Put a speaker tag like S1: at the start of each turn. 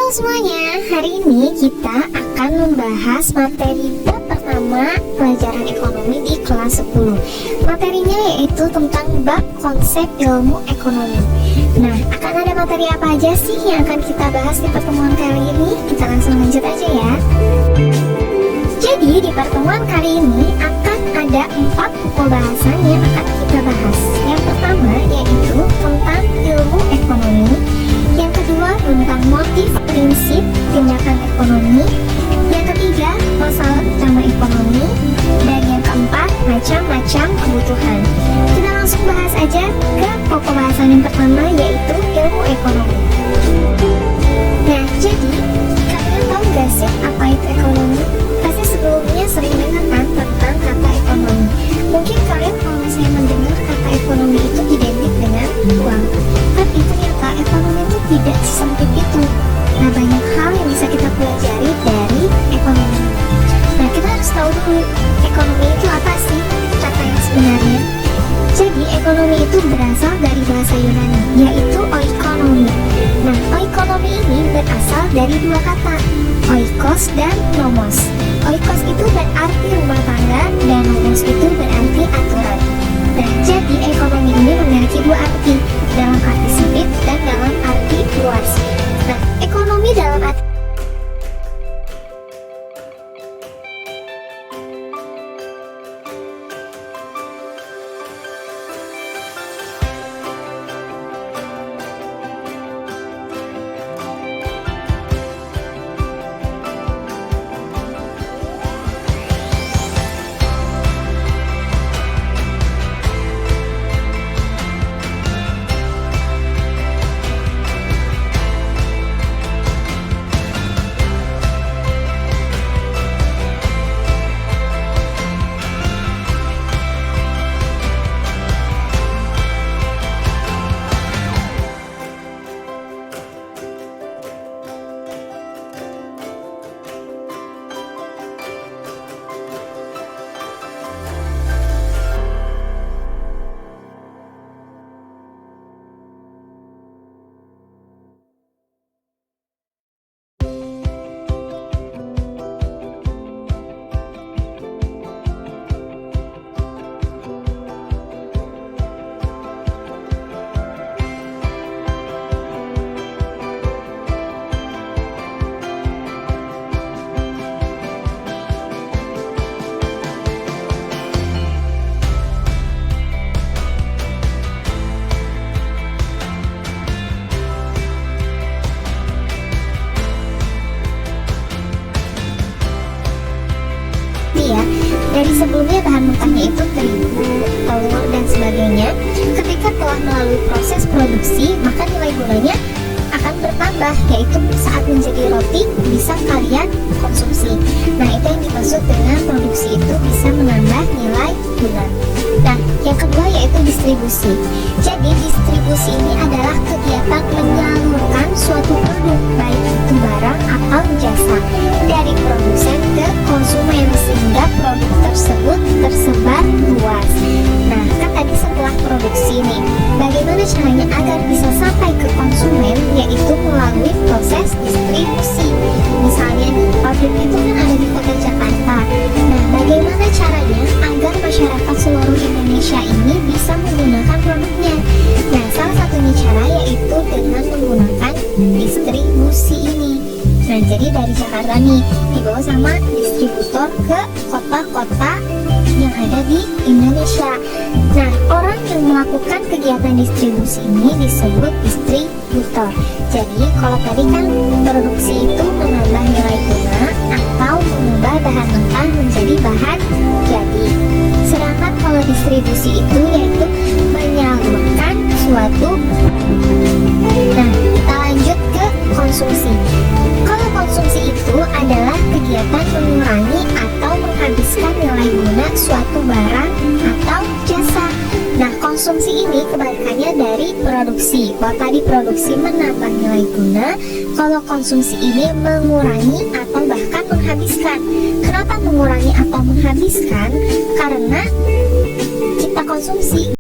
S1: Halo semuanya, hari ini kita akan membahas materi bab pertama pelajaran ekonomi di kelas 10. Materinya yaitu tentang bab konsep ilmu ekonomi. Nah, akan ada materi apa aja sih yang akan kita bahas di pertemuan kali ini? Kita langsung lanjut aja ya. Jadi di pertemuan kali ini akan ada 4 pokok bahasan yang akan kita bahas. Yang pertama yaitu tentang ilmu ekonomi. Yang kedua tentang motif, prinsip, tindakan ekonomi. Yang ketiga masalah utama ekonomi. Dan yang keempat macam-macam kebutuhan. Kita langsung bahas aja ke pokok bahasan yang pertama yaitu ilmu ekonomi. Nah, jadi kalian tahu gak sih apa itu ekonomi? Pasti sebelumnya sering dengar kan tentang kata ekonomi. Mungkin kalian kalau misalnya mendengar kata ekonomi itu identik dengan uang, tapi ternyata ekonomi itu tidak sesempit itu. Nah, banyak hal yang bisa kita pelajari dari ekonomi. Nah, kita harus tahu dulu ekonomi itu apa sih kata yang sebenarnya. Jadi ekonomi itu berasal dari bahasa Yunani yaitu oikonomi. Nah, oikonomi ini berasal dari dua kata, oikos dan nomos. Oikos itu berarti rumah tangga dan nomos itu berarti aturan. Nah, jadi ekonomi ini memiliki dua arti, dalam arti sempit dan dalam arti luas. Nah, ekonomi dalam arti ya, dari sebelumnya bahan mentahnya itu terigu, telur, dan sebagainya. Ketika telah melalui proses produksi, maka nilai gulanya akan bertambah, yaitu saat menjadi roti bisa kalian konsumsi. Nah, itu yang dimaksud dengan produksi itu bisa menambah nilai gula. Nah, yang kedua yaitu distribusi. Jadi distribusi ini adalah kegiatan menyalurkan suatu produk, baik itu barang atau jasa, dari produsen ke konsumen sehingga produk tersebut tersebar luas. Nah, kan tadi setelah produksi nih, bagaimana caranya agar bisa sampai ke konsumen, yaitu melalui proses distribusi. Misalnya nih, pabrik itu kan ada di kota Jakarta. Nah, bagaimana caranya agar masyarakat seluruh Indonesia ini bisa menggunakan produknya? Nah, salah satunya cara yaitu dengan menggunakan distribusi ini. Nah, jadi dari Jakarta nih dibawa sama distributor ke kota-kota yang ada di Indonesia. Nah, orang yang melakukan kegiatan distribusi ini disebut distributor. Jadi kalau tadi kan produksi itu menambah nilai guna atau mengubah bahan mentah menjadi bahan jadi. Sedangkan kalau distribusi itu yaitu menyalurkan suatu. Nah, kita lanjut ke konsumsi. Kalau konsumsi itu adalah kegiatan mengurangi atau menghabiskan nilai guna suatu barang atau jasa. Nah, konsumsi ini kebalikannya dari produksi. Kalau tadi produksi menambah nilai guna, kalau konsumsi ini mengurangi atau bahkan menghabiskan. Kenapa mengurangi atau menghabiskan? Karena kita konsumsi